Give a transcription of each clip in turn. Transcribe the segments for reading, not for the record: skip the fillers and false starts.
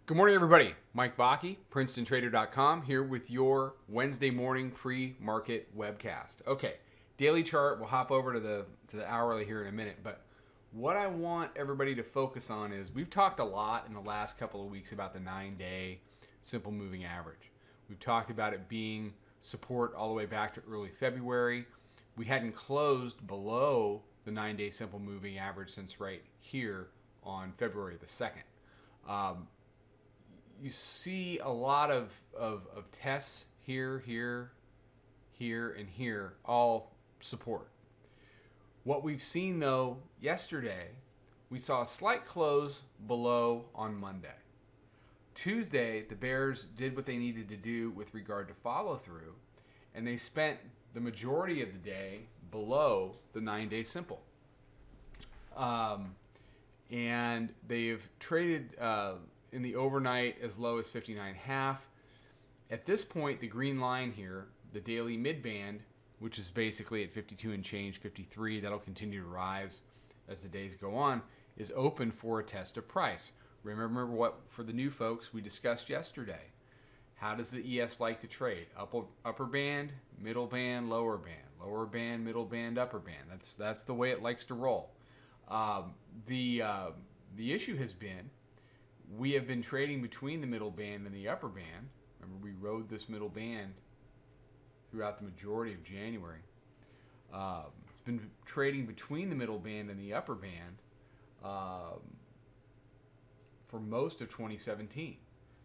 Good morning, everybody. Mike Vacchi, Princetontrader.com, here with your Wednesday morning pre-market webcast. Okay, daily chart. We'll hop over to the hourly here in a minute, but what I want everybody to focus on is we've talked a lot in the last couple of weeks about the 9-day simple moving average. We've talked about it being support all the way back to early February. We hadn't closed below the 9-day simple moving average since right here on February the 2nd. You see a lot of tests here, and here, all support. What we've seen, though, yesterday, we saw a slight close below on Monday. Tuesday, the bears did what they needed to do with regard to follow through, and they spent the majority of the day below the 9-day simple. And they've traded in the overnight as low as 59.5. At this point, the green line here, the daily midband, which is basically at 52 and change, 53, that'll continue to rise as the days go on, is open for a test of price. Remember what, for the new folks, we discussed yesterday. How does the ES like to trade? Upper band, middle band, lower band, middle band, upper band. That's the way it likes to roll. The issue has been, we have been trading between the middle band and the upper band. Remember, we rode this middle band throughout the majority of January. It's been trading between the middle band and the upper band for most of 2017.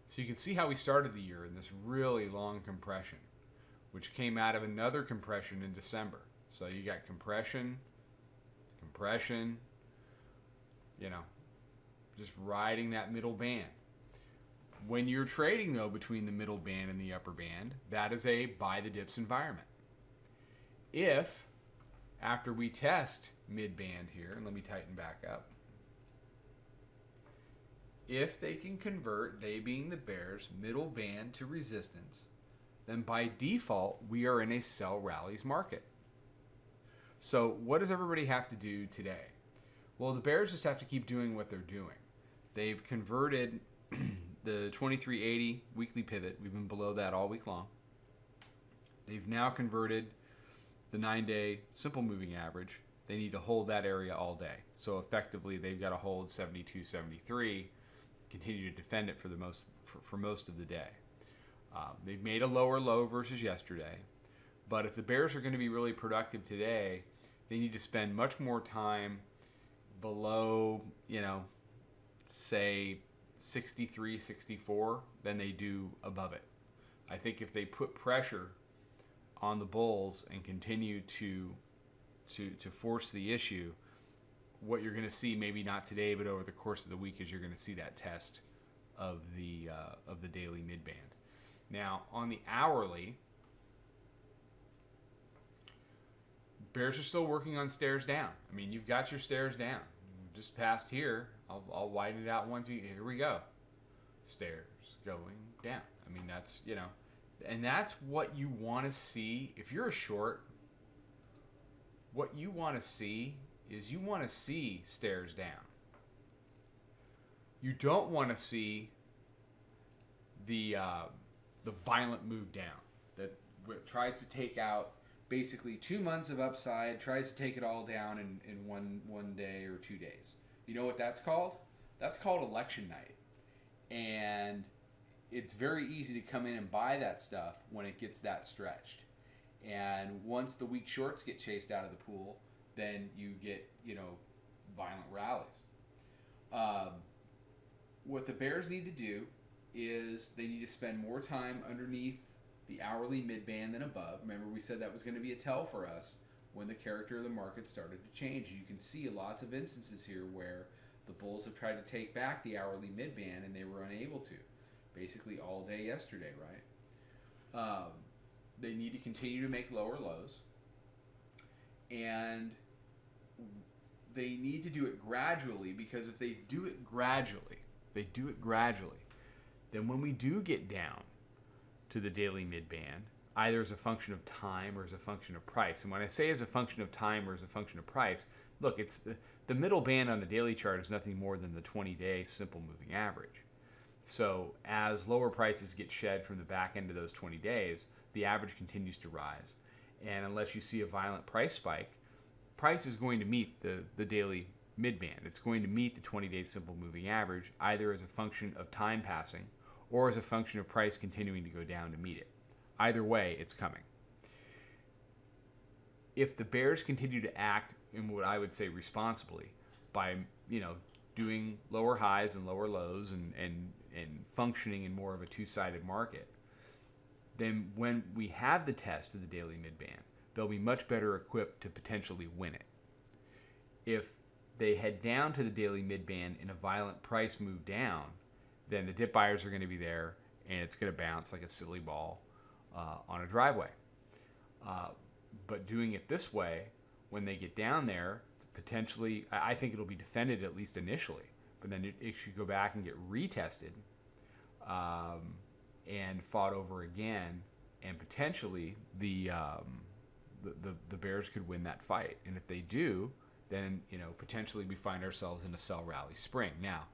So you can see how we started the year in this really long compression, which came out of another compression in December. So you got compression, just riding that middle band. When you're trading, though, between the middle band and the upper band, that is a buy the dips environment. If, after we test mid-band here, and let me tighten back up, if they can convert, they being the bears, middle band to resistance, then by default, we are in a sell rallies market. So what does everybody have to do today? Well, the bears just have to keep doing what they're doing. They've converted the 2380 weekly pivot. We've been below that all week long. They've now converted the 9-day simple moving average. They need to hold that area all day. So effectively, they've got to hold 72.73, continue to defend it for most of the day. They've made a lower low versus yesterday. But if the bears are going to be really productive today, they need to spend much more time below, say 63, 64 than they do above it. I think if they put pressure on the bulls and continue to force the issue, what you're going to see, maybe not today, but over the course of the week, is you're going to see that test of the daily midband. Now, on the hourly, bears are still working on stairs down. I mean, you've got your stairs down. Just past here, I'll widen it out once. Here we go. Stairs going down. I mean, that's, and that's what you want to see. If you're a short, what you want to see is you want to see stairs down. You don't want to see the violent move down that tries to take out basically 2 months of upside, tries to take it all down in one day or 2 days. You know what that's called? That's called election night. And it's very easy to come in and buy that stuff when it gets that stretched. And once the weak shorts get chased out of the pool, then you get, violent rallies. What the bears need to do is they need to spend more time underneath the hourly midband than above. Remember, we said that was going to be a tell for us when the character of the market started to change. You can see lots of instances here where the bulls have tried to take back the hourly midband and they were unable to. Basically all day yesterday, right? They need to continue to make lower lows. And they need to do it gradually, because if they do it gradually, then when we do get down to the daily midband, either as a function of time or as a function of price. And when I say as a function of time or as a function of price, look, it's the middle band on the daily chart is nothing more than the 20-day simple moving average. So as lower prices get shed from the back end of those 20 days, the average continues to rise. And unless you see a violent price spike, price is going to meet the daily midband. It's going to meet the 20-day simple moving average, either as a function of time passing or as a function of price continuing to go down to meet it. Either way, it's coming. If the bears continue to act in what I would say responsibly by, doing lower highs and lower lows and functioning in more of a two-sided market, then when we have the test of the daily midband, they'll be much better equipped to potentially win it. If they head down to the daily midband in a violent price move down, then the dip buyers are going to be there and it's going to bounce like a silly ball on a driveway. But doing it this way, when they get down there, potentially, I think it'll be defended at least initially, but then it should go back and get retested and fought over again, and potentially the bears could win that fight. And if they do, then potentially we find ourselves in a sell rally spring. Now,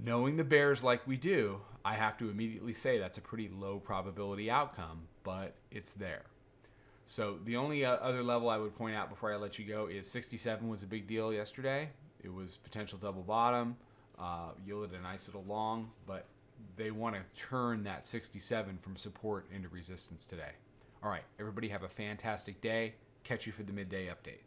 knowing the bears like we do, I have to immediately say that's a pretty low probability outcome, but it's there. So the only other level I would point out before I let you go is 67 was a big deal yesterday. It was potential double bottom, yielded a nice little long, but they want to turn that 67 from support into resistance today. All right, everybody have a fantastic day. Catch you for the midday update.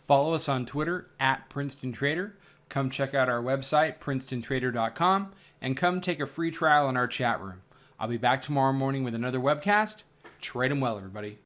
Follow us on Twitter @PrincetonTrader. Come check out our website, Princetontrader.com, and come take a free trial in our chat room. I'll be back tomorrow morning with another webcast. Trade 'em well, everybody.